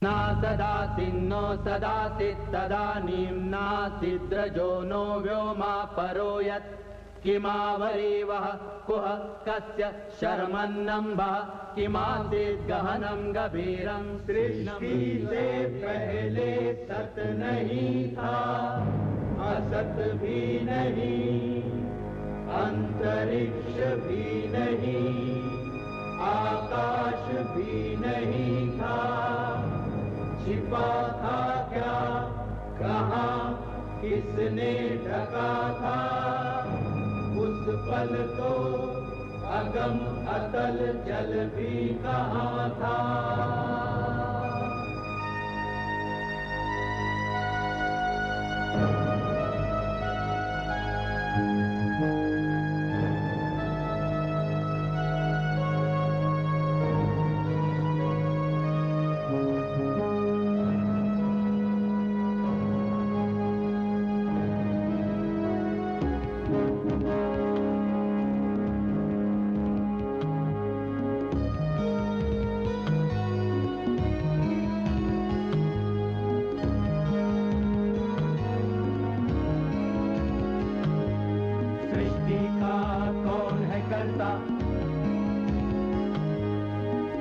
ना सदासिन्नो सदासित् तदानीं नासिद्रजो नो व्योमा परो यत् किमावरीवः कुह कस्य शर्मन्नम्भः किमासीत् गहनं गभीरं सृष्टि से पहले सत नहीं था, असत भी नहीं, अंतरिक्ष भी नहीं, आकाश भी नहीं था, छिपा था क्या, कहाँ, किसने ढका था, उस पल तो अगम अतल जल भी कहाँ था।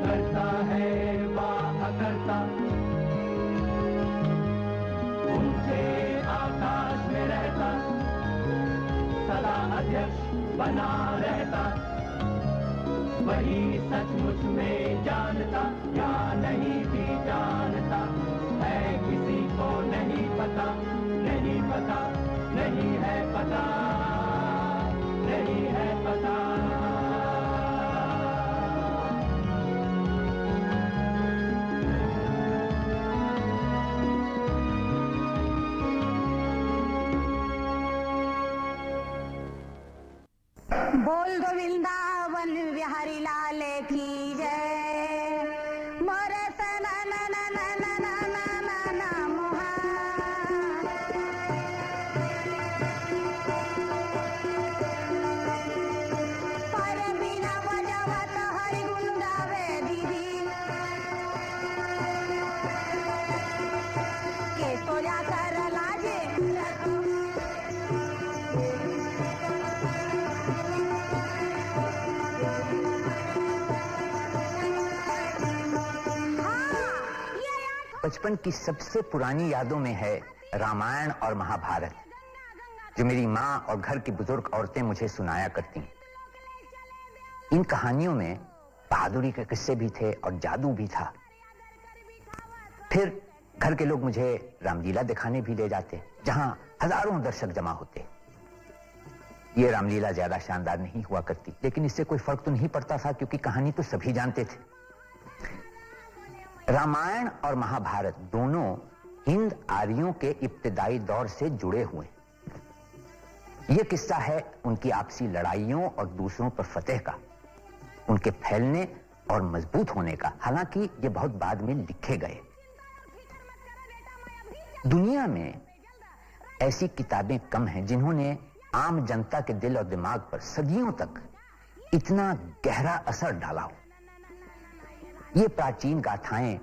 करता है वाह करता, ऊंचे आकाश में रहता, सदा अध्यक्ष बना रहता, वही सचमुच में जानता या नहीं भी जानता है, किसी को नहीं पता, नहीं पता, नहीं है पता, नहीं है पता। बोल गोविंदावन बिहारी लाल की जय। मोर सना ना ना ना ना ना ना ना ना मोहा, पर बिना बजावत हरि गुण गावे दीदी, के तो जाकर लाजे बचपन की सबसे पुरानी यादों में है रामायण और महाभारत, जो मेरी माँ और घर की बुजुर्ग औरतें मुझे सुनाया करती। इन कहानियों में बहादुरी के किस्से भी थे और जादू भी था। फिर घर के लोग मुझे रामलीला दिखाने भी ले जाते, जहां हजारों दर्शक जमा होते। ये रामलीला ज्यादा शानदार नहीं हुआ करती, लेकिन इससे कोई फर्क तो नहीं पड़ता था, क्योंकि कहानी तो सभी जानते थे। रामायण और महाभारत दोनों हिंद आर्यों के इब्तिदाई दौर से जुड़े हुए। यह किस्सा है उनकी आपसी लड़ाइयों और दूसरों पर फतेह का, उनके फैलने और मजबूत होने का। हालांकि ये बहुत बाद में लिखे गए। दुनिया में ऐसी किताबें कम हैं जिन्होंने आम जनता के दिल और दिमाग पर सदियों तक इतना गहरा असर डाला हो। ये प्राचीन गाथाएं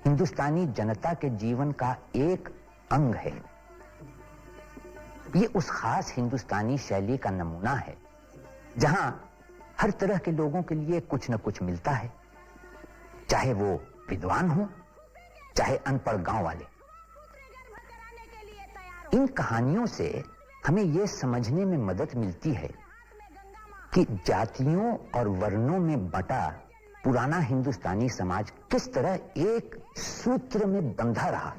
हिंदुस्तानी जनता के जीवन का एक अंग है। ये उस खास हिंदुस्तानी शैली का नमूना है जहां हर तरह के लोगों के लिए कुछ न कुछ मिलता है, चाहे वो विद्वान हो, चाहे अनपढ़ गांव वाले। इन कहानियों से हमें यह समझने में मदद मिलती है कि जातियों और वर्णों में बंटा पुराना हिंदुस्तानी समाज किस तरह एक सूत्र में बंधा रहा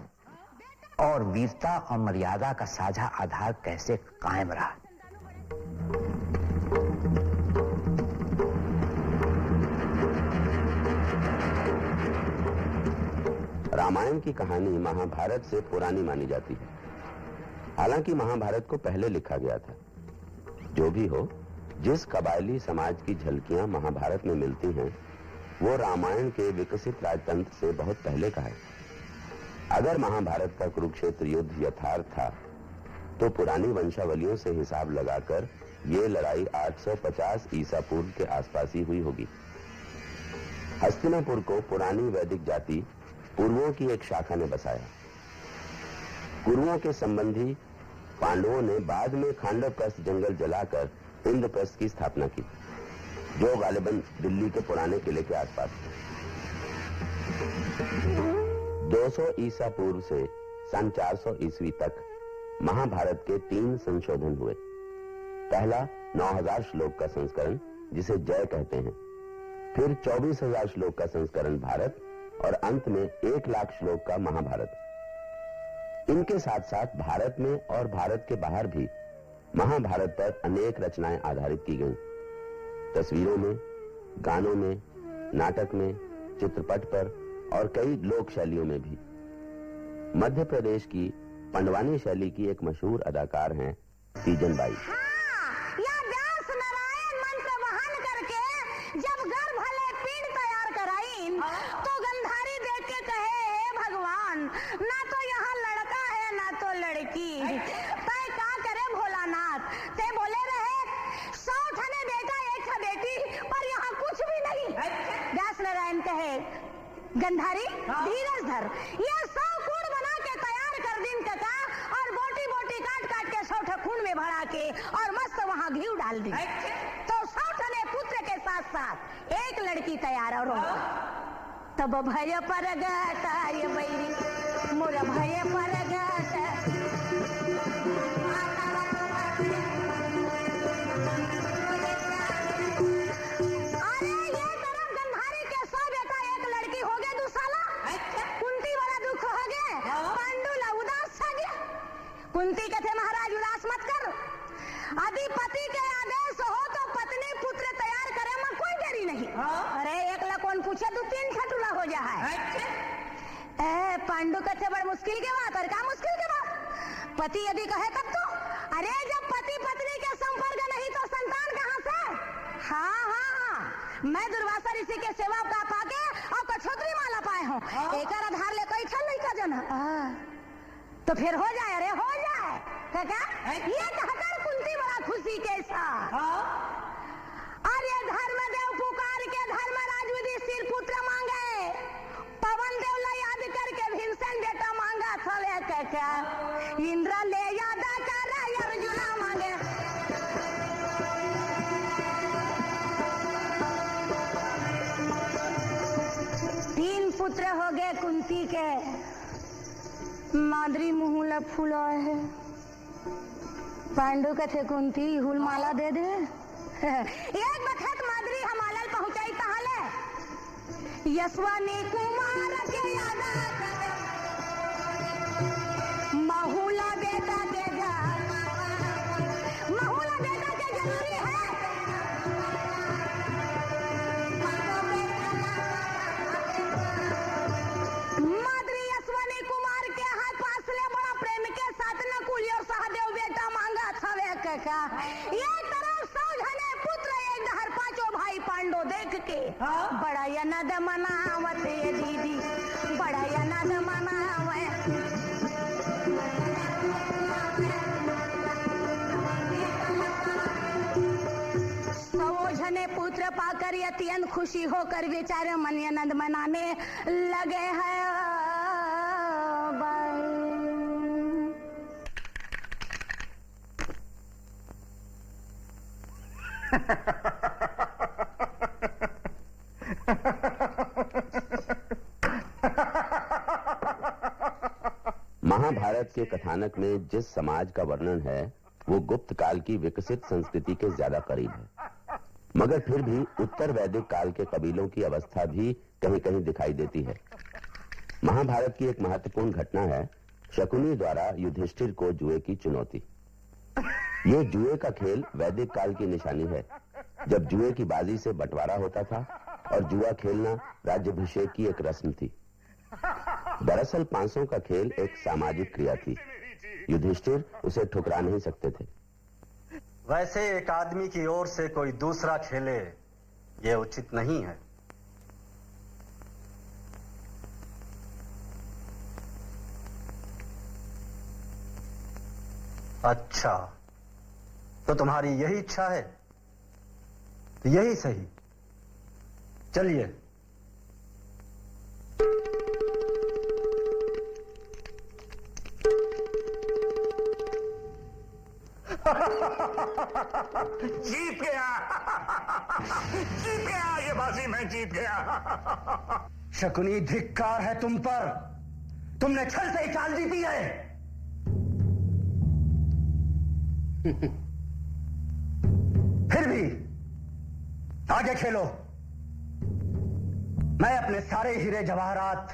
और वीरता और मर्यादा का साझा आधार कैसे कायम रहा। रामायण की कहानी महाभारत से पुरानी मानी जाती है। हालांकि महाभारत को पहले लिखा गया था। जो भी हो, जिस कबायली समाज की झलकियां महाभारत में मिलती हैं, वो रामायण के विकसित राजतंत्र से बहुत पहले का है। अगर महाभारत का कुरुक्षेत्र युद्ध यथार्थ था, तो पुरानी वंशावलियों से हिसाब लगाकर ये लड़ाई 850 ईसा पूर्व के आसपास ही हुई होगी। हस्तिनापुर को पुरानी वैदिक जाति कुरुओं की एक शाखा ने बसाया। कुरुओं के संबंधी पांडवों ने बाद में खांडवप्रस्थ जंगल जलाकर इंद्रप्रस्थ की स्थापना की, जो गालिबन दिल्ली के पुराने किले के आसपास था। 200 ईसा पूर्व से सन 400 ईस्वी तक महाभारत के 3 संशोधन हुए। पहला 9000 श्लोक का संस्करण, जिसे जय कहते हैं, फिर 24,000 श्लोक का संस्करण भारत, और अंत में 1 लाख श्लोक का महाभारत। इनके साथ साथ भारत में और भारत के बाहर भी महाभारत पर अनेक रचनाएं आधारित की गईं। तस्वीरों में, गानों में, नाटक में, चित्रपट पर और कई लोक शैलियों में भी। मध्य प्रदेश की पंडवानी शैली की एक मशहूर अदाकार हैं तीजन बाई। या व्यास नारायण मंत्र वहन करके जब गर्भ भले पीड़ तैयार कराइन, तो गंधारी देख के कहे, हे भगवान, ना तो यहाँ लड़का है ना तो लड़की, तय का करे भोलानाथ। ते बोले रहे 100 ठने बेटा 1 ठा बेटी, पर यहाँ कुछ भी नहीं। व्यास नारायण कहे, गंधारी धीरज धर, ये 100 कूड़ बना के तैयार कर दिन कका, और बोटी बोटी काट काट के 100 ठा खून में भरा के और मस्त वहाँ घी डाल दी, तो 100 ठने पुत्र के साथ साथ 1 लड़की तैयार। और तब भय पर गता ये बैरी मोर भय पर गता। अरे ये तरफ गंधारी के 100 बेटा 1 लड़की हो गए, दूसरा कुंती वाला दुख हो गए, पांडु ला उदास छा गया। कुंती कहते महाराज उदास मत कर, यदि पति के आदेश हो तो पत्नी पुत्र तैयार करे में कोई देरी नहीं। अरे 1 ला कौन पूछे, 2-3 ठटुला हो जा है। पांडु कहते बड़ मुश्किल के बात, और क्या मुश्किल के बात, पति यदि कहे तब तो। अरे जब पति पत्नी के संपर्क नहीं तो संतान कहाँ से? हाँ, मैं दुर्वासा ऋषि के सेवा का पाके और कछोत्री माला पाए हूँ, एक आधार ले कोई छल नहीं का जन, तो फिर हो जाए। अरे हो जाए काका, ये कहकर कुंती बड़ा खुशी के साथ। और ये धर्मदेव पुकार के धर्मराज युधिष्ठिर पुत्र मांगे, पवन देव ला याद करके भीमसेन बेटा मांगा था काका, इंद्र ले याद कर अर्जुना मांगे। तीन पुत्र हो गए कुंती के, माद्री मुँह फूला है। पांडु कथे कुंती हुल माला दे दे। एक बखत माद्री हमालल पहुंचाई तहाले, यशवनी कुमार के याद महुला बेटा के घर, महुला बेटा के जरूरी है। माद्री यशवनी कुमार के हाथ पास ले बड़ा प्रेम के साथ नकुल और सहदेव बेटा मांगा था वे काका। ये तरफ 100 जने पुत्र, 1 डहर 5 भाई पांडव देख के बड़ा यनद मनावत ये दीदी, बड़ा यनद मनावे। ने पुत्र पाकर अत्यंत खुशी होकर बेचारे मन आनंद मनाने लगे हैं। महाभारत के कथानक में जिस समाज का वर्णन है वो गुप्त काल की विकसित संस्कृति के ज्यादा करीब है, मगर फिर भी उत्तर वैदिक काल के कबीलों की अवस्था भी कहीं कहीं दिखाई देती है। महाभारत की एक महत्वपूर्ण घटना है शकुनी द्वारा युधिष्ठिर को जुए की चुनौती। ये जुए का खेल वैदिक काल की निशानी है, जब जुए की बाजी से बंटवारा होता था और जुआ खेलना राज्याभिषेक की एक रस्म थी। दरअसल पांसों का खेल एक सामाजिक क्रिया थी, युधिष्ठिर उसे ठुकरा नहीं सकते थे। वैसे एक आदमी की ओर से कोई दूसरा खेले ये उचित नहीं है। अच्छा, तो तुम्हारी यही इच्छा है, तो यही सही। चलिए। जीत गया, जीत गया, ये बाजी मैं जीत गया। शकुनी, धिक्कार है तुम पर। तुमने छल से ही चाल जीती है। फिर भी आगे खेलो। मैं अपने सारे हीरे जवाहरात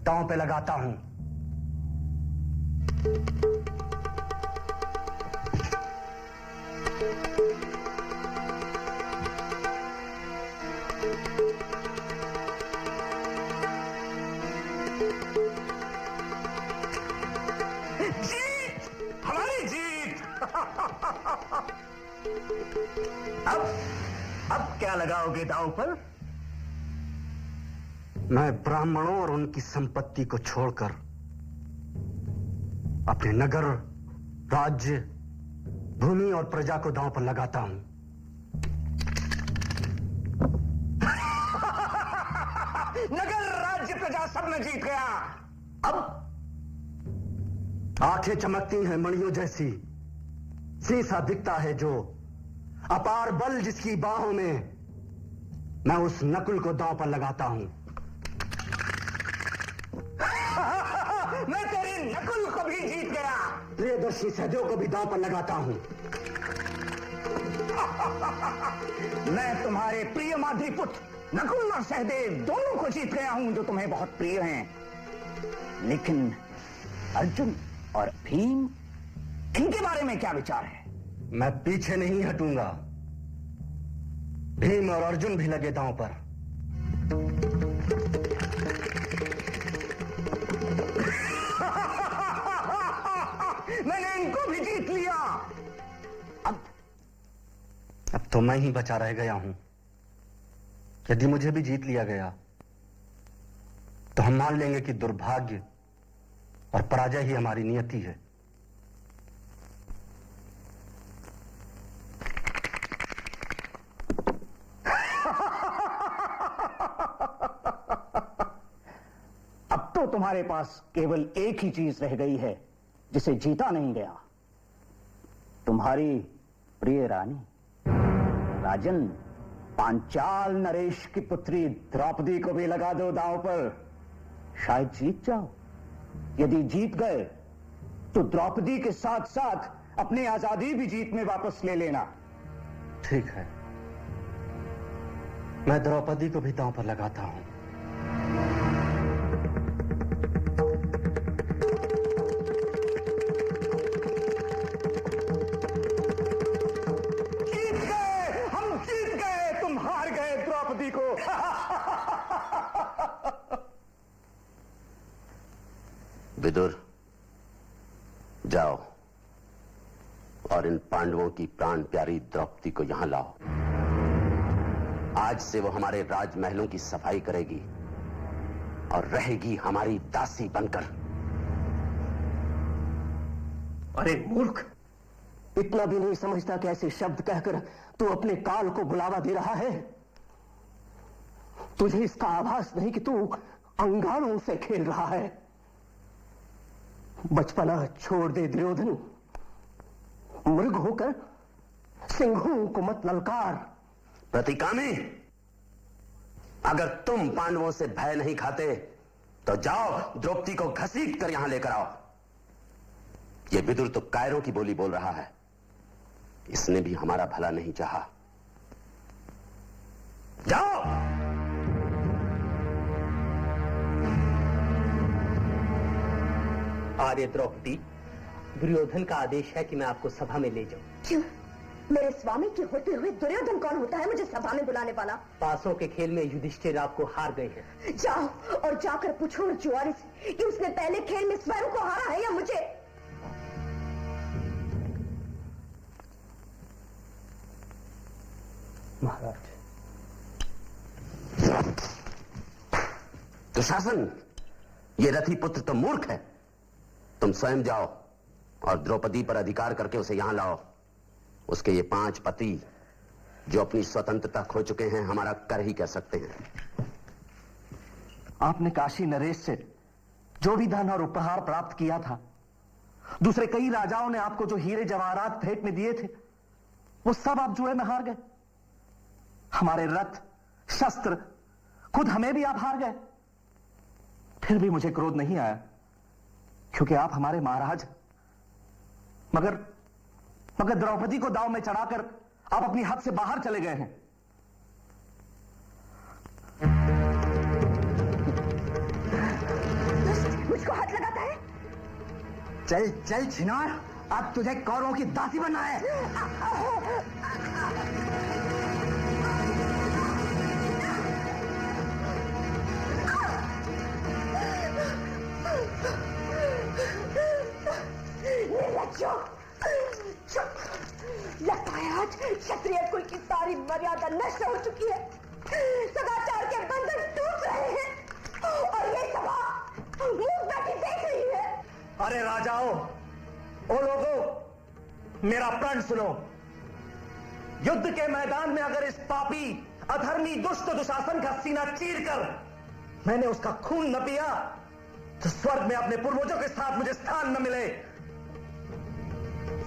दांव पे लगाता हूं। जीत, हमारी जीत। अब क्या लगाओगे दांव पर? मैं ब्राह्मणों और उनकी संपत्ति को छोड़कर अपने नगर, राज्य, भूमि और प्रजा को दांव पर लगाता हूं। नगर, राज्य, प्रजा सब में जीत गया। अब आंखें चमकती हैं मणियों जैसी, शीशा दिखता है जो, अपार बल जिसकी बाहों में, मैं उस नकुल को दांव पर लगाता हूं। मैं तेरी नकुल को भी जीत गया। प्रियदर्शी सहदेव को भी दांव पर लगाता हूं। मैं तुम्हारे प्रिय माधुरी पुत्र नकुल और सहदेव दोनों को जीत गया हूं, जो तुम्हें बहुत प्रिय हैं। लेकिन अर्जुन और भीम, इनके बारे में क्या विचार है? मैं पीछे नहीं हटूंगा। भीम और अर्जुन भी लगे दांव पर। मैंने इनको भी जीत लिया। अब तो मैं ही बचा रह गया हूं। यदि मुझे भी जीत लिया गया तो हम मान लेंगे कि दुर्भाग्य और पराजय ही हमारी नियति है। अब तो तुम्हारे पास केवल एक ही चीज रह गई है जिसे जीता नहीं गया। तुम्हारी प्रिय रानी। राजन, पांचाल नरेश की पुत्री द्रौपदी को भी लगा दो दांव पर, शायद जीत जाओ। यदि जीत गए तो द्रौपदी के साथ साथ अपनी आजादी भी जीत में वापस ले लेना। ठीक है, मैं द्रौपदी को भी दांव पर लगाता हूं। जीत गए, हम जीत गए, तुम हार गए द्रौपदी को। विदुर, जाओ और इन पांडवों की प्राण प्यारी द्रौपदी को यहां लाओ। आज से वो हमारे राजमहलों की सफाई करेगी और रहेगी हमारी दासी बनकर। अरे मूर्ख, इतना भी नहीं समझता कि ऐसे शब्द कहकर तू अपने काल को बुलावा दे रहा है। तुझे इसका आभास नहीं कि तू अंगारों से खेल रहा है। बचपना छोड़ दे दुर्योधन। मृग होकर सिंहों को मत ललकार। प्रतिकामी, अगर तुम पांडवों से भय नहीं खाते तो जाओ द्रौपदी को घसीट कर यहां लेकर आओ। यह विदुर तो कायरों की बोली बोल रहा है। इसने भी हमारा भला नहीं चाहा। जाओ। आर्य द्रौपदी, दुर्योधन का आदेश है कि मैं आपको सभा में ले जाऊं। क्यों? मेरे स्वामी के होते हुए दुर्योधन कौन होता है मुझे सभा में बुलाने वाला? पासों के खेल में युधिष्ठिर आपको हार गए हैं। जाओ और जाकर पूछो उस जुआरी से कि उसने पहले खेल में स्वयं को हारा है या मुझे। महाराज, दुशासन, ये रथी पुत्र तो मूर्ख है। तुम स्वयं जाओ और द्रौपदी पर अधिकार करके उसे यहां लाओ। उसके ये 5 पति जो अपनी स्वतंत्रता खो चुके हैं हमारा कर ही कह सकते हैं। आपने काशी नरेश से जो भी धन और उपहार प्राप्त किया था, दूसरे कई राजाओं ने आपको जो हीरे जवाहरात भेंट में दिए थे, वो सब आप जुए में हार गए। हमारे रथ, शस्त्र, खुद हमें भी आप हार गए। फिर भी मुझे क्रोध नहीं आया, क्योंकि आप हमारे महाराज। मगर द्रौपदी को दांव में चढ़ाकर आप अपनी हद से बाहर चले गए हैं। मुझको हाथ लगाता है। चल चल छिनार, अब तुझे कौरवों की दासी बनना है। निर्लज्जो! लगता है आज क्षत्रिय कुल की सारी मर्यादा नष्ट हो चुकी है। सदाचार के बंधन टूट रहे हैं और ये सभा मुंह बैठी देख रही है। अरे राजाओं, ओ लोगों, मेरा प्रण सुनो। युद्ध के मैदान में अगर इस पापी, अधर्मी, दुष्ट दुशासन का सीना चीरकर मैंने उसका खून न पिया, तो स्वर्ग में अपने पूर्वजों के साथ मुझे स्थान न मिले।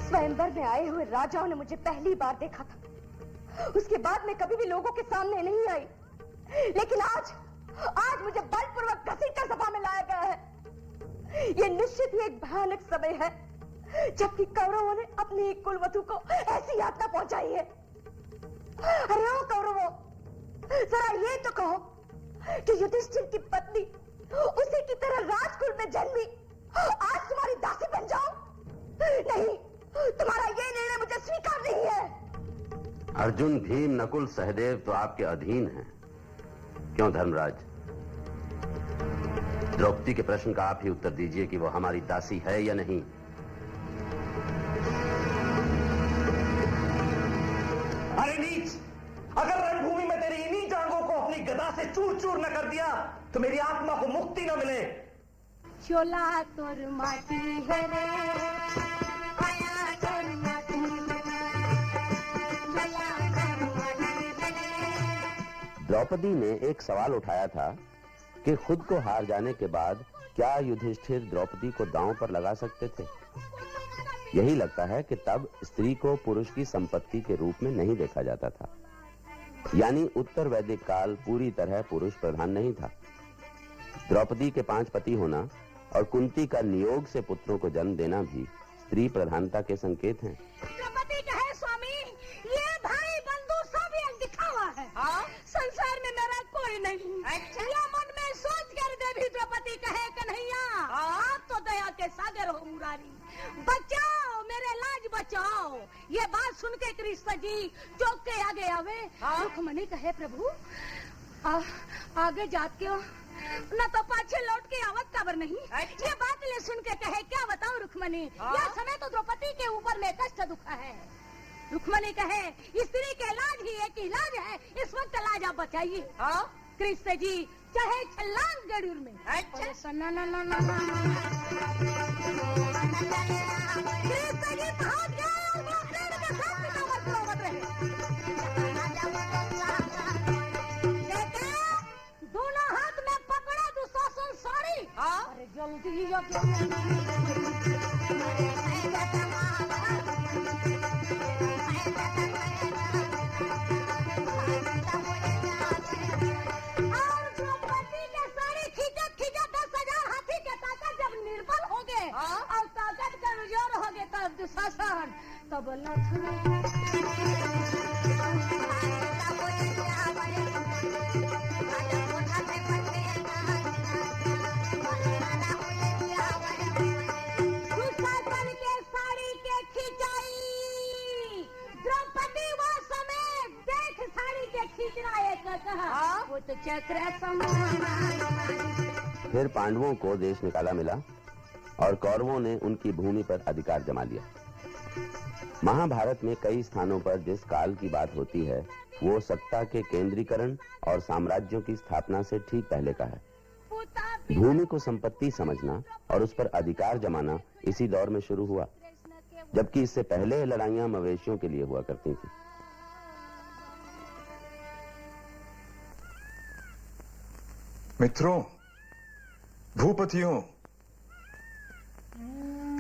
स्वयंवर में आए हुए राजाओं ने मुझे पहली बार देखा था। उसके बाद मैं कभी भी लोगों के सामने नहीं आई, लेकिन आज मुझे बलपूर्वक घसीटकर सभा में लाया गया है। यह निश्चित ही एक भयानक समय है, जबकि कौरवों ने अपनी एक कुलवधू को ऐसी यातना पहुंचाई है। अरे ओ कौरवों, जरा ये तो कहो कि युधिष्ठिर की पत्नी उसी की तरह राजकुल में जन्मी आज तुम्हारी दासी बन जाऊं? नहीं, तुम्हारा ये निर्णय मुझे स्वीकार नहीं है। अर्जुन, भीम, नकुल, सहदेव तो आपके अधीन हैं। क्यों धर्मराज? द्रौपदी के प्रश्न का आप ही उत्तर दीजिए कि वो हमारी दासी है या नहीं। अरे नीच, अगर रणभूमि में तेरी इन्हीं जांघों को अपनी गदा से चूर चूर न कर दिया तो मेरी आत्मा को मुक्ति न मिले। चोला तोर माटी है रे, आया तोर माटी है। द्रौपदी ने एक सवाल उठाया था कि खुद को हार जाने के बाद क्या युधिष्ठिर द्रौपदी को दांव पर लगा सकते थे। यही लगता है कि तब स्त्री को पुरुष की संपत्ति के रूप में नहीं देखा जाता था, यानी उत्तर वैदिक काल पूरी तरह पुरुष प्रधान नहीं था। द्रौपदी के 5 पति होना और कुंती का नियोग से पुत्रों को जन्म देना भी स्त्री प्रधानता के संकेत हैं। द्रौपदी कहे स्वामी, ये भाई बंधु सब एक दिखावा है। संसार में मेरा कोई नहीं। या मन में सोच कर देवी द्रौपदी कहे कन्हैया, आप तो दया के सागर हो मुरारी, बचाओ मेरे लाज बचाओ। ये बात सुन के कृष्ण जी चौक के आगे आवे। रुक्मणी कहे प्रभु, आगे जात क्यों न तो पाछे लौट के आवत खबर नहीं। ये बात ले सुन के कहे क्या बताओ रुक्मणी, यह समय तो द्रौपदी के ऊपर में कष्ट दुखा है। रुक्मणी कहे स्त्री के लाज ही एक इलाज है, इस वक्त लाज आप बचाइए। कृष्ण जी चाहे छलांग गरुड़ में। कृष्ण जी भाग गए और वो पेड़ के साथ पितावत रहे। दोनों हाथ में पकड़ा दुशासन साड़ी। अरे जल्दी और द्रौपदी के साड़ी खींचत 10,000 हाथी के ताकत जब निर्बल हो गए और ताकत कमजोर हो गए तब दुशासन तब दुशासन के साड़ी के खिंचाई द्रौपदी वो समय देख साड़ी के खींचना एक कहा वो तो चक्र फिर पांडवों को देश निकाला मिला और कौरवों ने उनकी भूमि पर अधिकार जमा लिया। महाभारत में कई स्थानों पर जिस काल की बात होती है वो सत्ता के केंद्रीकरण और साम्राज्यों की स्थापना से ठीक पहले का है। भूमि को संपत्ति समझना और उस पर अधिकार जमाना इसी दौर में शुरू हुआ, जबकि इससे पहले लड़ाइयां मवेशियों के लिए हुआ करती थी। मित्रों, भूपतियों,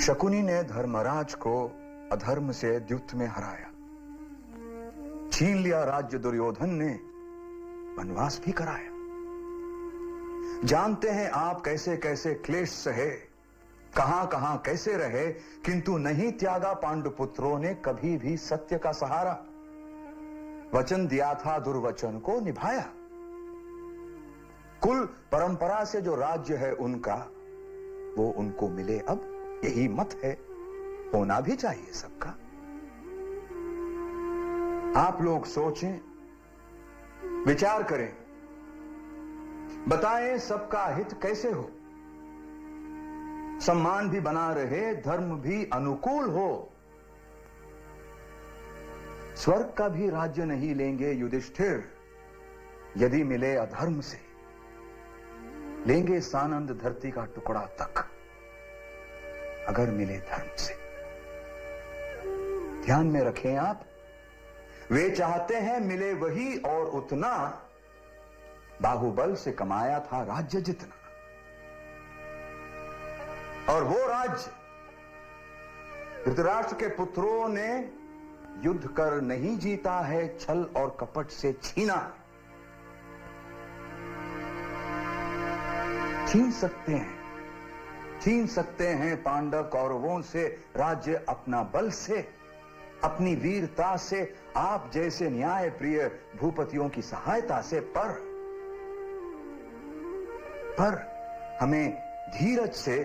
शकुनी ने धर्मराज को अधर्म से द्युत में हराया। छीन लिया राज्य दुर्योधन ने, वनवास भी कराया। जानते हैं आप कैसे कैसे क्लेश सहे, कहां कहां कैसे रहे, किंतु नहीं त्यागा पांडुपुत्रों ने कभी भी सत्य का सहारा। वचन दिया था, दुर्वचन को निभाया। कुल परंपरा से जो राज्य है उनका, वो उनको मिले अब, यही मत है, होना भी चाहिए सबका। आप लोग सोचें, विचार करें, बताएं सबका हित कैसे हो, सम्मान भी बना रहे, धर्म भी अनुकूल हो। स्वर्ग का भी राज्य नहीं लेंगे युधिष्ठिर यदि मिले अधर्म से, लेंगे सानंद धरती का टुकड़ा तक अगर मिले धर्म से। ध्यान में रखें आप, वे चाहते हैं मिले वही और उतना, बाहुबल से कमाया था राज्य जितना। और वो राज्य धृतराष्ट्र के पुत्रों ने युद्ध कर नहीं जीता है, छल और कपट से छीना। छीन सकते हैं पांडव कौरवों से राज्य अपना बल से, अपनी वीरता से, आप जैसे न्याय प्रिय भूपतियों की सहायता से। पर हमें धीरज से,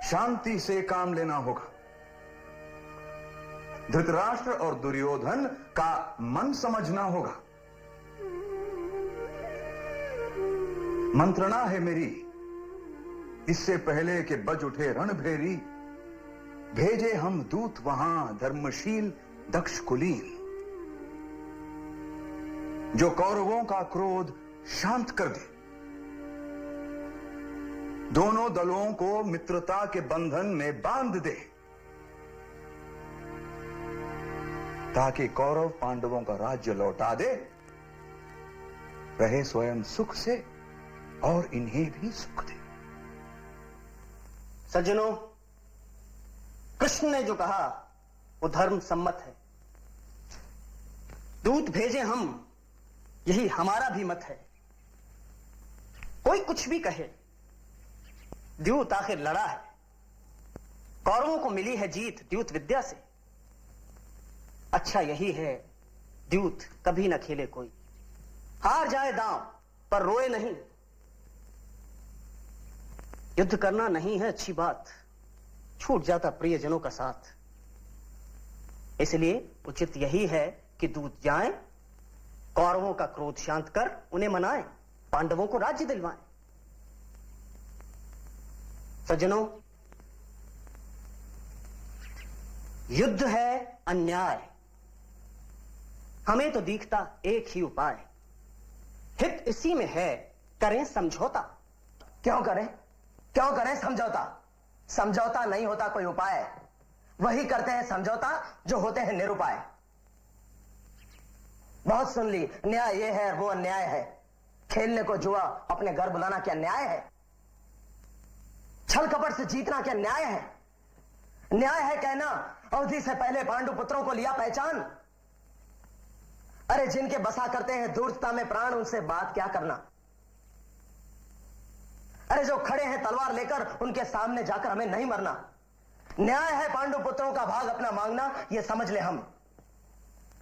शांति से काम लेना होगा। धृतराष्ट्र और दुर्योधन का मन समझना होगा। मंत्रणा है मेरी, इससे पहले कि बज उठे रणभेरी, भेजे हम दूत वहां धर्मशील दक्ष कुलीन, जो कौरवों का क्रोध शांत कर दे, दोनों दलों को मित्रता के बंधन में बांध दे, ताकि कौरव पांडवों का राज्य लौटा दे, रहे स्वयं सुख से और इन्हें भी सुख दे। सज्जनों, कृष्ण ने जो कहा वो धर्म सम्मत है। दूत भेजे हम, यही हमारा भी मत है। कोई कुछ भी कहे, द्यूत आखिर लड़ा है। कौरवों को मिली है जीत द्यूत विद्या से। अच्छा यही है, द्यूत कभी न खेले कोई, हार जाए दांव पर रोए नहीं। युद्ध करना नहीं है अच्छी बात, छूट जाता प्रियजनों का साथ। इसलिए उचित यही है कि दूत जाएं, कौरवों का क्रोध शांत कर उन्हें मनाएं, पांडवों को राज्य दिलवाएं। सज्जनों, युद्ध है अन्याय, हमें तो दिखता एक ही उपाय। हित इसी में है, करें समझौता। क्यों करें समझौता? समझौता नहीं होता कोई उपाय, वही करते हैं समझौता जो होते हैं निरुपाय। बहुत सुन ली, न्याय ये है वो अन्याय है, खेलने को जुआ अपने घर बुलाना क्या न्याय है? छल कपट से जीतना क्या न्याय है? न्याय है कहना अवधि से पहले पांडु पुत्रों को लिया पहचान। अरे जिनके बसा करते हैं धूर्तता में प्राण, उनसे बात क्या करना। अरे जो खड़े हैं तलवार लेकर, उनके सामने जाकर हमें नहीं मरना। न्याय है पांडु पुत्रों का भाग अपना मांगना, ये समझ ले हम।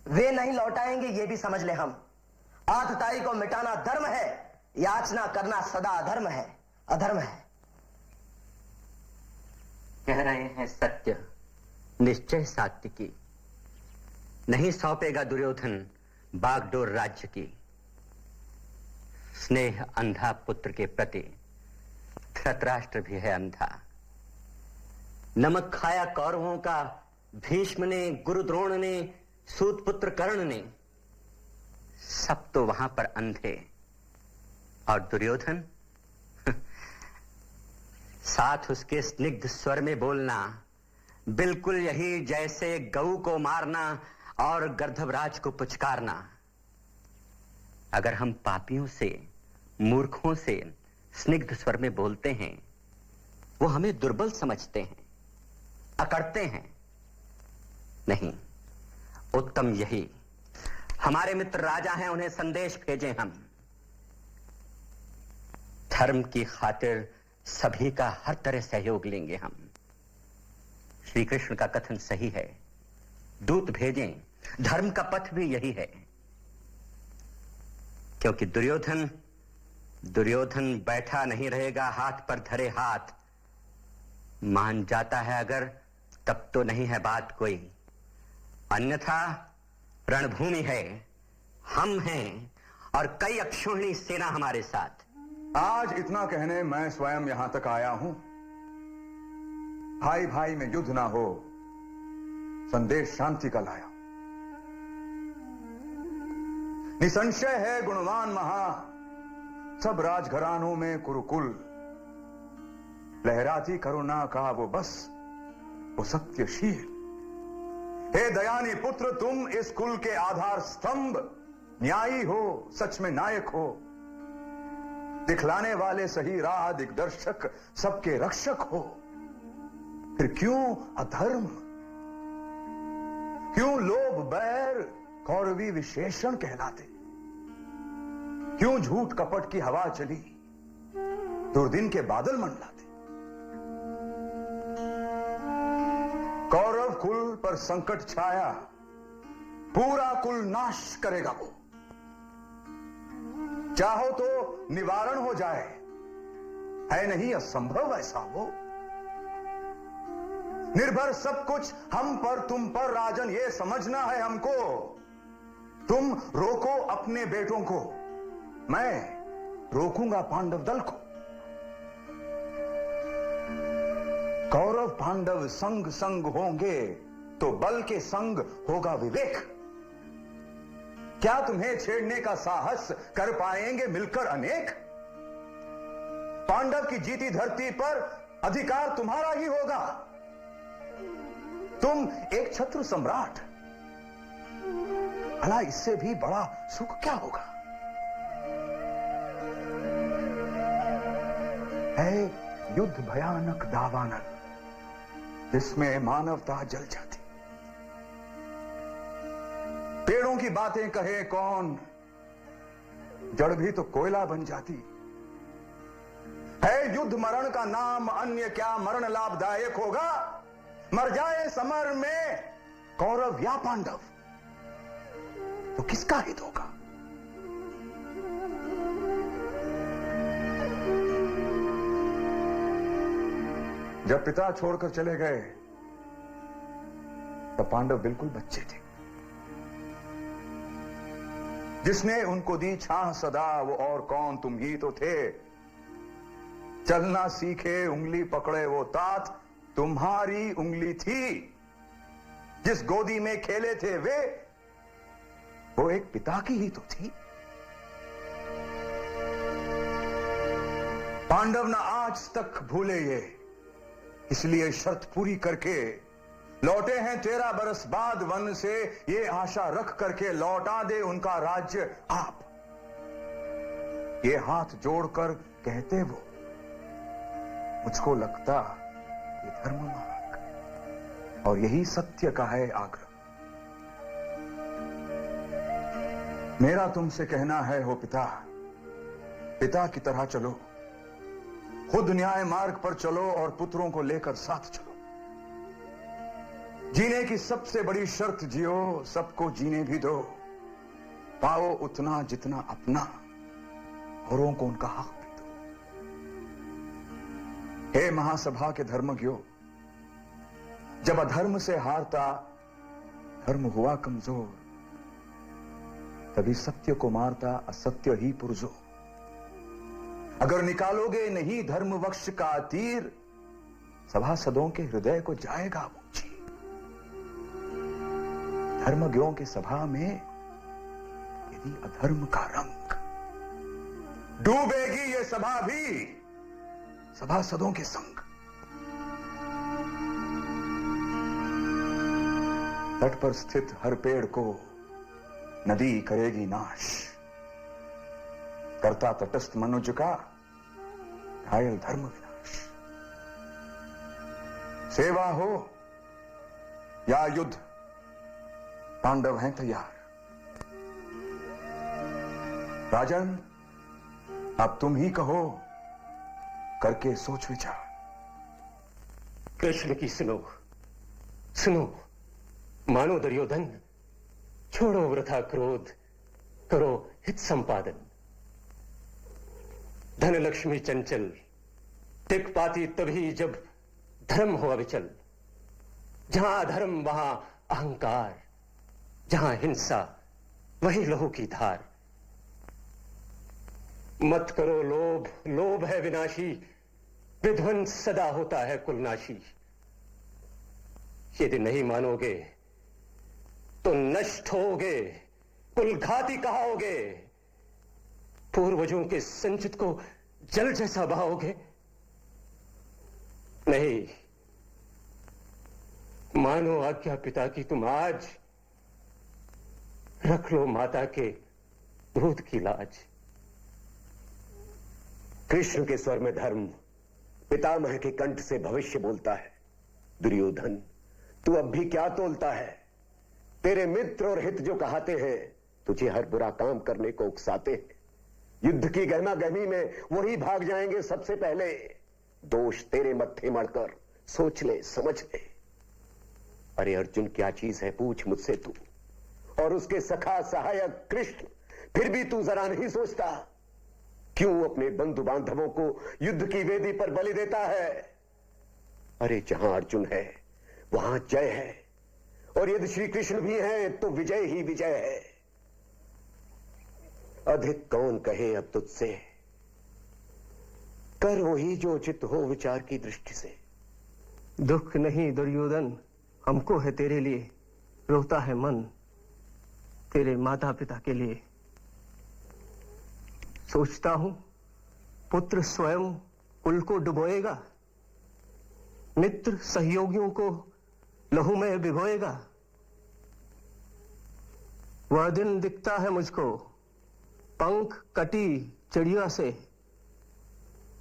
वे नहीं लौटाएंगे ये भी समझ ले हम। आतताई को मिटाना धर्म है, याचना करना सदा अधर्म है, अधर्म है। कह रहे हैं सत्य निश्चय सात्विकी, नहीं सौंपेगा दुर्योधन बागडोर राज्य की। स्नेह अंधा पुत्र के प्रति धृतराष्ट्र भी है अंधा। नमक खाया कौरवों का भीष्म ने, गुरु द्रोण ने, सूत पुत्र कर्ण ने, सब तो वहां पर अंधे। और दुर्योधन साथ उसके स्निग्ध स्वर में बोलना, बिल्कुल यही जैसे गऊ को मारना और गर्दभराज को पुचकारना। अगर हम पापियों से, मूर्खों से स्निग्ध स्वर में बोलते हैं, वो हमें दुर्बल समझते हैं, अकड़ते हैं। नहीं, उत्तम यही हमारे मित्र राजा हैं, उन्हें संदेश भेजें हम। धर्म की खातिर सभी का हर तरह सहयोग लेंगे हम। श्री कृष्ण का कथन सही है, दूत भेजें, धर्म का पथ भी यही है। क्योंकि दुर्योधन बैठा नहीं रहेगा हाथ पर धरे हाथ। मान जाता है अगर तब तो नहीं है बात कोई, अन्यथा रणभूमि है, हम हैं और कई अक्षोहिणी सेना हमारे साथ। आज इतना कहने मैं स्वयं यहां तक आया हूं। भाई भाई में युद्ध ना हो, संदेश शांति का लाया। निसंशय है गुणवान महा, सब राजघरानों में कुरुकुल। लहराती करुणा का वो बस, वो सत्यशील। हे दयानी पुत्र, तुम इस कुल के आधार स्तंभ, न्यायी हो, सच में नायक हो, दिखलाने वाले सही राह, दिग्दर्शक, सबके रक्षक हो। फिर क्यों अधर्म, क्यों लोभ बैर कौरवी विशेषण कहलाते? क्यों झूठ कपट की हवा चली, दुर्दिन के बादल मंडलाते? कौरव कुल पर संकट छाया, पूरा कुल नाश करेगा वो। चाहो तो निवारण हो जाए, है नहीं असंभव ऐसा वो। निर्भर सब कुछ हम पर, तुम पर राजन, ये समझना है हमको। तुम रोको अपने बेटों को, मैं रोकूंगा पांडव दल को। कौरव पांडव संग संग होंगे तो बल के संग होगा विवेक। क्या तुम्हें छेड़ने का साहस कर पाएंगे मिलकर अनेक? पांडव की जीती धरती पर अधिकार तुम्हारा ही होगा। तुम एक छत्र सम्राट, भला इससे भी बड़ा सुख क्या होगा? है युद्ध भयानक दावानल, जिसमें मानवता जल जाती। पेड़ों की बातें कहे कौन, जड़ भी तो कोयला बन जाती। है युद्ध मरण का नाम, अन्य क्या मरण लाभदायक होगा? मर जाए समर में कौरव या पांडव, तो किसका हित होगा? जब पिता छोड़कर चले गए तब पांडव बिल्कुल बच्चे थे। जिसने उनको दी छाह सदा, वो और कौन, तुम ही तो थे। चलना सीखे उंगली पकड़े वो तात, तुम्हारी उंगली थी। जिस गोदी में खेले थे वे, वो एक पिता की ही तो थी। पांडव ना आज तक भूले ये, इसलिए शर्त पूरी करके लौटे हैं 13 बरस बाद वन से। ये आशा रख करके लौटा दे उनका राज्य आप। ये हाथ जोड़कर कहते वो, मुझको लगता ये धर्म मार्ग, और यही सत्य का है आग्रह। मेरा तुमसे कहना है हो पिता, पिता की तरह चलो, खुद न्याय मार्ग पर चलो और पुत्रों को लेकर साथ चलो। जीने की सबसे बड़ी शर्त जियो, सबको जीने भी दो। पाओ उतना जितना अपना, औरों को उनका हक भी दो। हे महासभा के धर्मज्ञों, जब अधर्म से हारता धर्म हुआ कमजोर, तभी सत्य को मारता असत्य ही पुरजोर। अगर निकालोगे नहीं धर्म वक्ष का तीर, सभासदों के हृदय को जाएगा ऊंची। धर्मज्ञों के सभा में यदि अधर्म का रंग, डूबेगी ये सभा भी सभासदों के संग। तट पर स्थित हर पेड़ को नदी करेगी नाश, करता तटस्थ मनुष्य का घायल धर्म विनाश। सेवा हो या युद्ध, पांडव हैं तैयार। राजन, अब तुम ही कहो, करके सोच विचार। कृष्ण की सुनो, सुनो, मानो दुर्योधन, छोड़ो वृथा क्रोध, करो हित संपादन। धन लक्ष्मी चंचल टिक पाती तभी जब धर्म हो अविचल। जहां अधर्म वहां अहंकार, जहां हिंसा वही लहू की धार। मत करो लोभ, लोभ है विनाशी, विध्वंस सदा होता है कुलनाशी। यदि नहीं मानोगे तो नष्ट होगे, कुलघाती कहाओगे। पूर्वजों के संचित को जल जैसा बहाओगे। नहीं, मानो आज्ञा पिता की तुम आज, रख लो माता के दूध की लाज। कृष्ण के स्वर में धर्म पितामह के कंठ से भविष्य बोलता है। दुर्योधन, तू अब भी क्या तोलता है? तेरे मित्र और हित जो कहाते हैं, तुझे हर बुरा काम करने को उकसाते हैं। युद्ध की गहमा गहमी में वही भाग जाएंगे सबसे पहले। दोष तेरे मत्थे मढ़कर सोच ले, समझ ले। अरे अर्जुन, क्या चीज है पूछ मुझसे तू, और उसके सखा सहायक कृष्ण, फिर भी तू जरा नहीं सोचता? क्यों अपने बंधु बांधवों को युद्ध की वेदी पर बलि देता है? अरे जहां अर्जुन है वहां जय है, और यदि श्री कृष्ण भी है तो विजय ही विजय है। अधिक कौन कहे अब तुझसे, कर वही जो उचित हो विचार की दृष्टि से। दुख नहीं दुर्योधन हमको है तेरे लिए, रोता है मन तेरे माता पिता के लिए। सोचता हूं पुत्र स्वयं कुल को डुबोएगा, मित्र सहयोगियों को लहू में भिगोएगा। वह दिन दिखता है मुझको, पंख कटी चिड़िया से,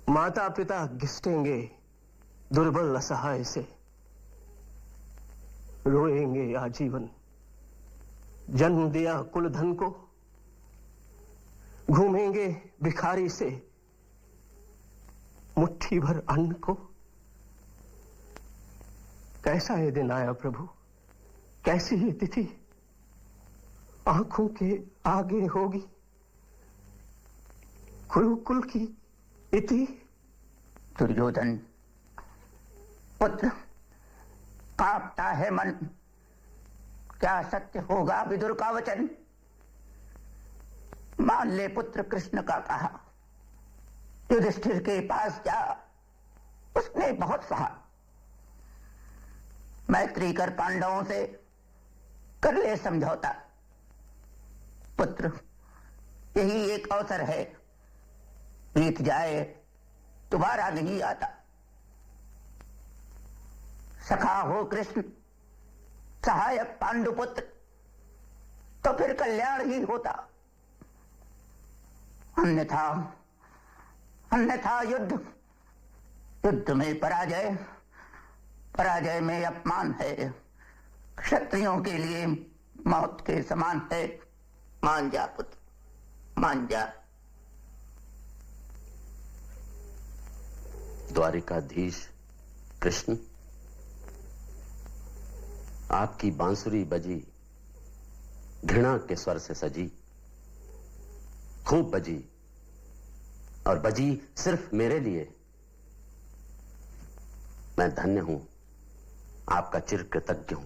माता पिता घिसटेंगे दुर्बल असहाय से। रोएंगे आजीवन जन्म दिया कुल धन को, घूमेंगे भिखारी से मुट्ठी भर अन्न को। कैसा ये दिन आया प्रभु, कैसी ये तिथि आंखों के आगे होगी, गुरुकुल की इति। दुर्योधन पुत्र, कांपता है मन, क्या सत्य होगा विदुर का वचन? मान ले पुत्र कृष्ण का कहा, युधिष्ठिर के पास जा, उसने बहुत सहा। मैत्री कर पांडवों से, कर ले समझौता। पुत्र, यही एक अवसर है, बीत जाए दोबारा नहीं आता। सखा हो कृष्ण, सहायक पांडुपुत्र, तो फिर कल्याण ही होता। अन्यथा अन्यथा युद्ध, युद्ध में पराजय, पराजय में अपमान है। क्षत्रियों के लिए मौत के समान है। मान जा पुत्र, मान जा। द्वारिकाधीश कृष्ण, आपकी बांसुरी बजी, घृणा के स्वर से सजी, खूब बजी, और बजी सिर्फ मेरे लिए। मैं धन्य हूं, आपका चिर कृतज्ञ हूं।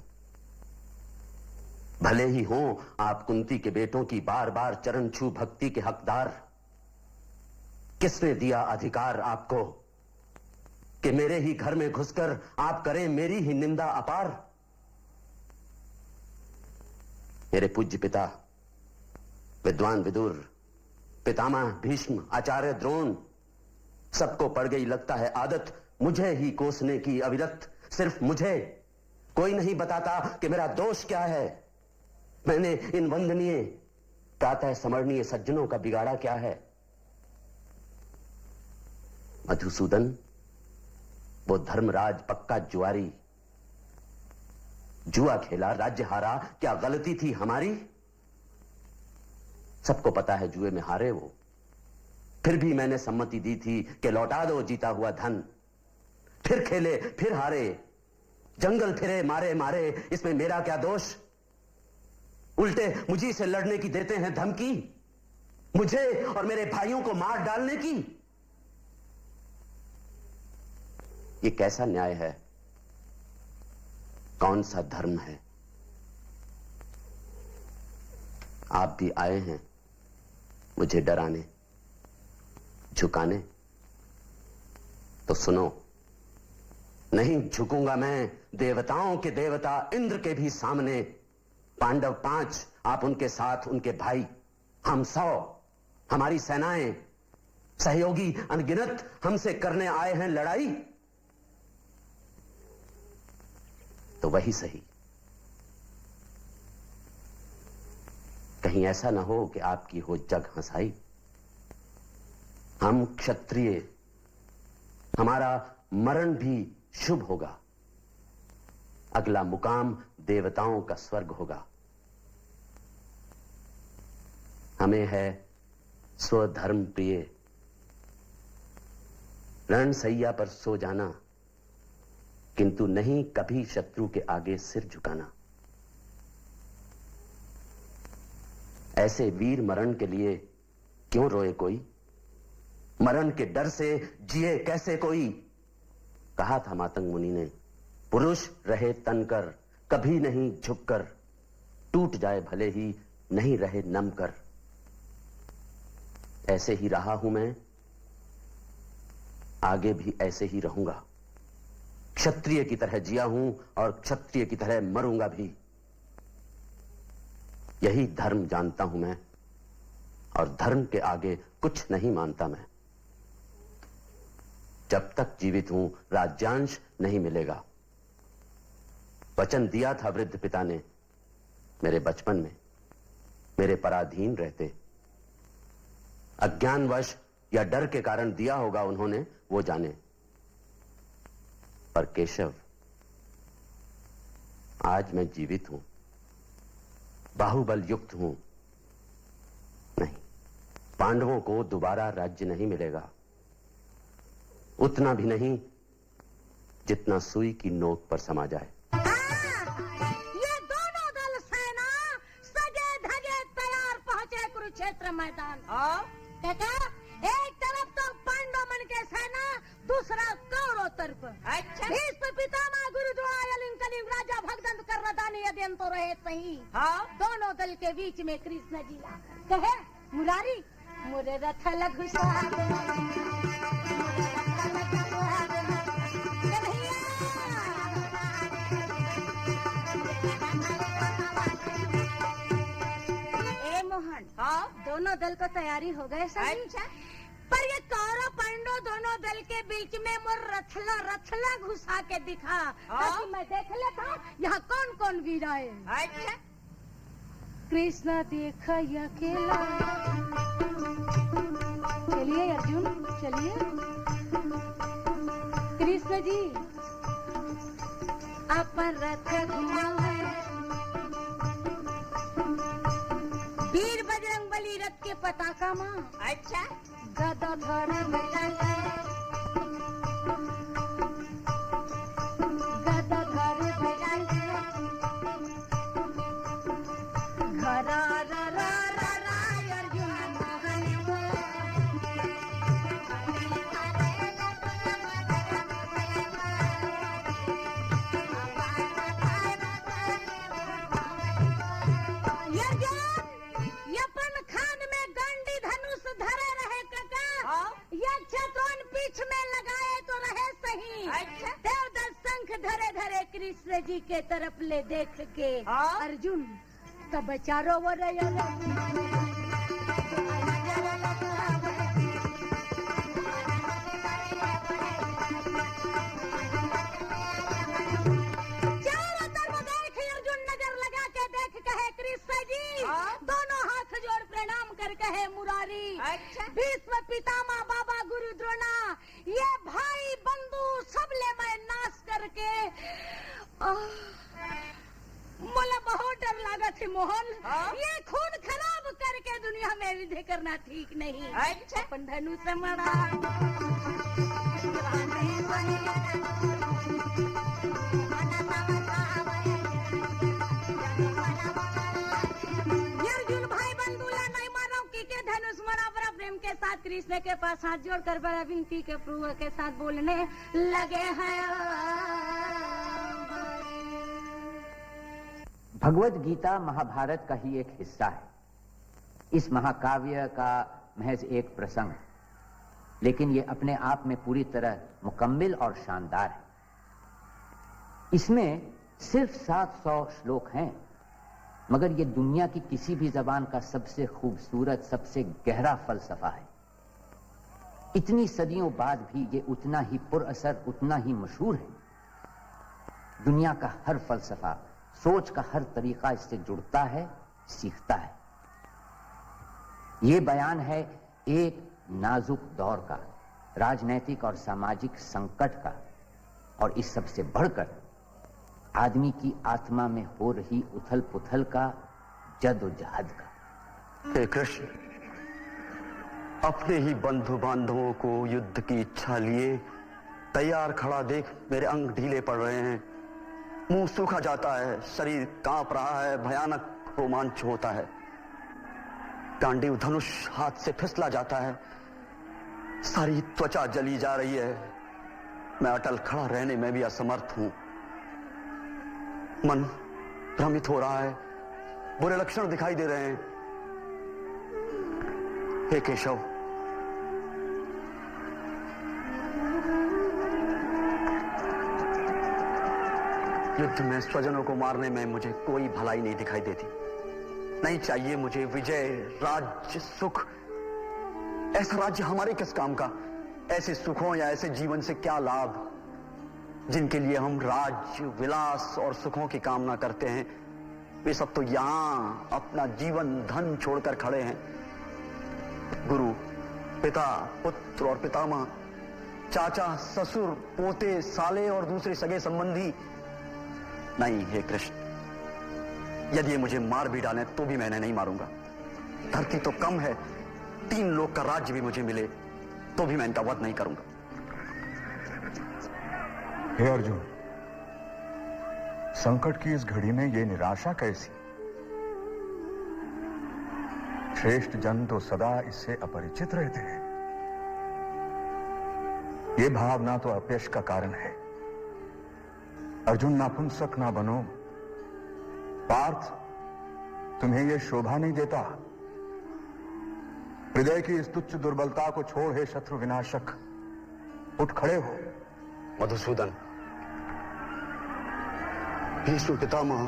भले ही हों आप कुंती के बेटों की बार बार चरण छू भक्ति के हकदार। किसने दिया अधिकार आपको कि मेरे ही घर में घुसकर आप करें मेरी ही निंदा अपार? मेरे पूज्य पिता विद्वान विदुर, पितामह भीष्म, आचार्य द्रोण, सबको पड़ गई लगता है आदत मुझे ही कोसने की अविरत। सिर्फ मुझे, कोई नहीं बताता कि मेरा दोष क्या है। मैंने इन वंदनीय प्रातः स्मरणीय सज्जनों का बिगाड़ा क्या है? मधुसूदन, वो धर्मराज पक्का जुआरी, जुआ खेला, राज्य हारा, क्या गलती थी हमारी? सबको पता है जुए में हारे वो, फिर भी मैंने सम्मति दी थी कि लौटा दो जीता हुआ धन। फिर खेले, फिर हारे, जंगल फिरे, मारे मारे, इसमें मेरा क्या दोष? उल्टे मुझी से लड़ने की देते हैं धमकी, मुझे और मेरे भाइयों को मार डालने की। ये कैसा न्याय है? कौन सा धर्म है? आप भी आए हैं मुझे डराने, झुकाने, तो सुनो, नहीं झुकूंगा मैं देवताओं के देवता इंद्र के भी सामने। पांडव 5, आप उनके साथ, उनके भाई, हम 100, हमारी सेनाएं, सहयोगी अनगिनत हमसे करने आए हैं लड़ाई। तो वही सही, कहीं ऐसा ना हो कि आपकी हो जग हंसाई। हम क्षत्रिय, हमारा मरण भी शुभ होगा, अगला मुकाम देवताओं का स्वर्ग होगा। हमें है स्वधर्म प्रिय, रणसैया पर सो जाना, किंतु नहीं कभी शत्रु के आगे सिर झुकाना। ऐसे वीर मरण के लिए क्यों रोए कोई? मरण के डर से जिए कैसे कोई? कहा था मातंग मुनि ने, पुरुष रहे तनकर, कभी नहीं झुककर, टूट जाए भले ही नहीं रहे नम कर। ऐसे ही रहा हूं मैं, आगे भी ऐसे ही रहूंगा। क्षत्रिय की तरह जिया हूं और क्षत्रिय की तरह मरूंगा भी। यही धर्म जानता हूं मैं, और धर्म के आगे कुछ नहीं मानता मैं। जब तक जीवित हूं राज्यांश नहीं मिलेगा। वचन दिया था वृद्ध पिता ने मेरे बचपन में, मेरे पराधीन रहते। अज्ञानवश या डर के कारण दिया होगा उन्होंने, वो जाने। पर केशव, आज मैं जीवित हूं, बाहुबल युक्त हूं। नहीं, पांडवों को दोबारा राज्य नहीं मिलेगा, उतना भी नहीं जितना सुई की नोक पर समा जाए। ये दोनों दल सेना सजे धजे तैयार पहुंचे कुरुक्षेत्र मैदान। काका, एक तरफ तो पांडव मन के सेना, दूसरा कौरव तरफ। अच्छा, भीष्म पितामह गुरु द्रोणाचार्य कलिंग राजा भगदंत कर्णदानी यदि तो रहे सही। दोनों दल के बीच में कृष्ण जी कहे, मुरारी मुरे रथ लघु मोहन। दोनों दल को तैयारी हो गए सही। अच्छा, पर ये कौरव पांडव दोनों दल के बीच में मोर रथला घुसा के दिखा, ताकि मैं देख लेता यहाँ कौन कौन वीर आए। अच्छा, कृष्णा देखा अकेला। चलिए अर्जुन, चलिए। कृष्ण जी अपन रथ घुमाओ। वीर बजरंगबली रथ के पताका मां। अच्छा, गदा धड़ कृष्ण जी के तरफ ले देख के अर्जुन तब चारों वो कहे मुरारी। अच्छा, भीष्म पितामह बाबा गुरु द्रोणा, ये भाई बंधु सब ले मैं नाश करके मुझे बहुत डर लगा थी मोहन। ये खून खराब करके दुनिया में विधि करना ठीक नहीं। अच्छा अपन धनुष मड़ा अर्जुन भाई बंधुला नहीं मानो की के धनुष मड़ा बड़ा प्रेम के साथ कृष्ण के पास हाथ जोड़कर बड़ा विनती के प्रभु के साथ बोलने लगे हैं। भगवत गीता महाभारत का ही एक हिस्सा है, इस महाकाव्य का महज एक प्रसंग, लेकिन ये अपने आप में पूरी तरह मुकम्मिल और शानदार है। इसमें सिर्फ 700 श्लोक हैं, मगर ये दुनिया की किसी भी जबान का सबसे खूबसूरत, सबसे गहरा फलसफा है। इतनी सदियों बाद भी ये उतना ही पुरअसर, उतना ही मशहूर है। दुनिया का हर फलसफा, सोच का हर तरीका इससे जुड़ता है, सीखता है। ये बयान है एक नाजुक दौर का, राजनैतिक और सामाजिक संकट का, और इस सबसे बढ़कर आदमी की आत्मा में हो रही उथल पुथल का, जद्दोजहद का। हे कृष्ण, अपने ही बंधु बांधवों को युद्ध की इच्छा लिए तैयार खड़ा देख मेरे अंग ढीले पड़ रहे हैं, मुंह सूखा जाता है, शरीर कांप रहा है, भयानक रोमांच होता है, गांडीव धनुष हाथ से फिसला जाता है, सारी त्वचा जली जा रही है, मैं अटल खड़ा रहने में भी असमर्थ हूं, मन भ्रमित हो रहा है, बुरे लक्षण दिखाई दे रहे हैं। हे केशव, युद्ध में स्वजनों को मारने में मुझे कोई भलाई नहीं दिखाई देती। नहीं चाहिए मुझे विजय, राज्य, सुख। ऐसा राज्य हमारे किस काम का? ऐसे सुखों या ऐसे जीवन से क्या लाभ जिनके लिए हम राज्य, विलास और सुखों की कामना करते हैं? वे सब तो यहां अपना जीवन, धन छोड़कर खड़े हैं। गुरु, पिता, पुत्र और पितामह, चाचा, ससुर, पोते, साले और दूसरे सगे संबंधी। नहीं हे कृष्ण, यदि ये मुझे मार भी डालें तो भी मैं इन्हें नहीं मारूंगा। धरती तो कम है, 3 लोक का राज्य भी मुझे मिले तो भी मैं इनका वध नहीं करूंगा। हे अर्जुन, संकट की इस घड़ी में ये निराशा कैसी? श्रेष्ठ जन तो सदा इससे अपरिचित रहते हैं। ये भावना तो अपयश का कारण है। अर्जुन, नापुंसक ना बनो। पार्थ, तुम्हें यह शोभा नहीं देता। हृदय की इस तुच्छ दुर्बलता को छोड़, हे शत्रु विनाशक, उठ खड़े हो। मधुसूदन, भीष्म पितामह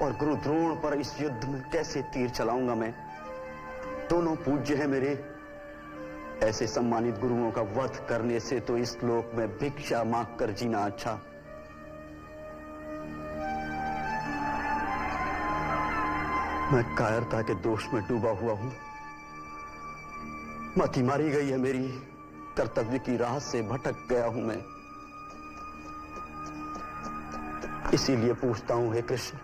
और गुरु द्रोण पर इस युद्ध में कैसे तीर चलाऊंगा मैं? दोनों पूज्य हैं मेरे। ऐसे सम्मानित गुरुओं का वध करने से तो इस लोक में भिक्षा मांग कर जीना अच्छा। मैं कायरता के दोष में डूबा हुआ हूं, मति मारी गई है मेरी, कर्तव्य की राह से भटक गया हूं मैं। इसीलिए पूछता हूं हे कृष्ण,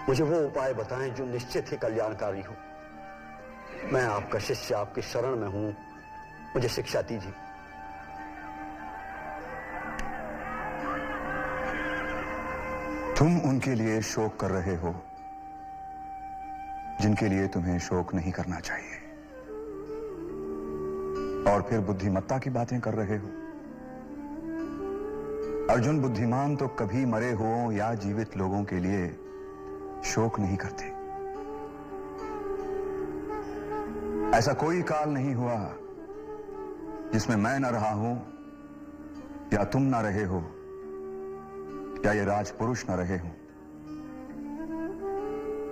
मुझे वो उपाय बताएं जो निश्चित ही कल्याणकारी हो। मैं आपका शिष्य, आपकी शरण में हूं, मुझे शिक्षा दीजिए। तुम उनके लिए शोक कर रहे हो जिनके लिए तुम्हें शोक नहीं करना चाहिए, और फिर बुद्धिमत्ता की बातें कर रहे हो। अर्जुन, बुद्धिमान तो कभी मरे हुओं या जीवित लोगों के लिए शोक नहीं करते। ऐसा कोई काल नहीं हुआ जिसमें मैं न रहा हूं, या तुम न रहे हो, या ये राजपुरुष न रहे हो,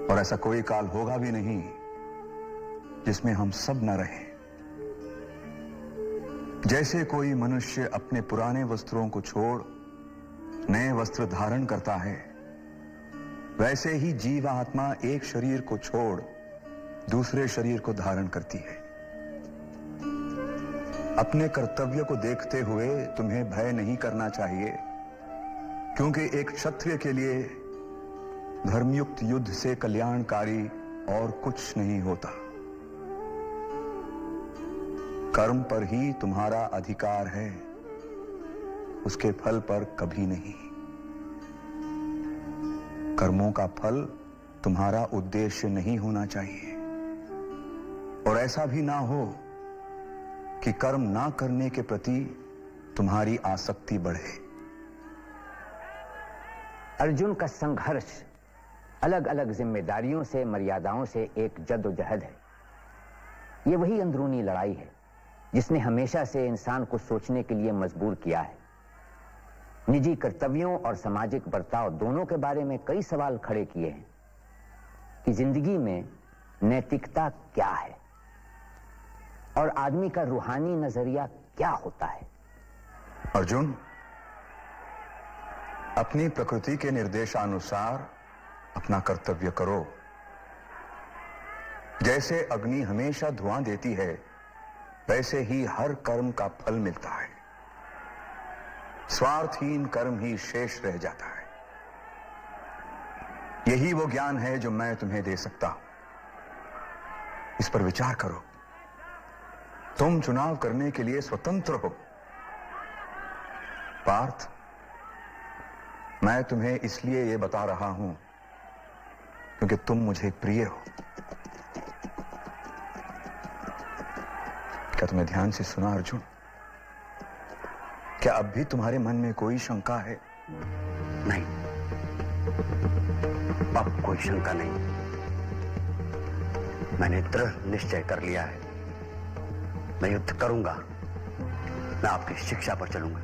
और ऐसा कोई काल होगा भी नहीं जिसमें हम सब न रहें। जैसे कोई मनुष्य अपने पुराने वस्त्रों को छोड़ नए वस्त्र धारण करता है, वैसे ही जीवात्मा एक शरीर को छोड़ दूसरे शरीर को धारण करती है। अपने कर्तव्य को देखते हुए तुम्हें भय नहीं करना चाहिए, क्योंकि एक क्षत्रिय के लिए धर्मयुक्त युद्ध से कल्याणकारी और कुछ नहीं होता। कर्म पर ही तुम्हारा अधिकार है, उसके फल पर कभी नहीं। कर्मों का फल तुम्हारा उद्देश्य नहीं होना चाहिए, और ऐसा भी ना हो कि कर्म ना करने के प्रति तुम्हारी आसक्ति बढ़े। अर्जुन का संघर्ष अलग अलग जिम्मेदारियों से, मर्यादाओं से एक जद्दोजहद है। ये वही अंदरूनी लड़ाई है जिसने हमेशा से इंसान को सोचने के लिए मजबूर किया है। निजी कर्तव्यों और सामाजिक बर्ताव दोनों के बारे में कई सवाल खड़े किए हैं कि जिंदगी में नैतिकता क्या है और आदमी का रूहानी नजरिया क्या होता है। अर्जुन, अपनी प्रकृति के निर्देशानुसार अपना कर्तव्य करो। जैसे अग्नि हमेशा धुआं देती है, वैसे ही हर कर्म का फल मिलता है। स्वार्थहीन कर्म ही शेष रह जाता है। यही वो ज्ञान है जो मैं तुम्हें दे सकता हूं। इस पर विचार करो। तुम चुनाव करने के लिए स्वतंत्र हो। पार्थ, मैं तुम्हें इसलिए ये बता रहा हूं क्योंकि तुम मुझे प्रिय हो। क्या तुमने ध्यान से सुना अर्जुन? क्या अब भी तुम्हारे मन में कोई शंका है? नहीं, अब कोई शंका नहीं। मैंने दृढ़ निश्चय कर लिया है। मैं युद्ध करूंगा, मैं आपकी शिक्षा पर चलूंगा।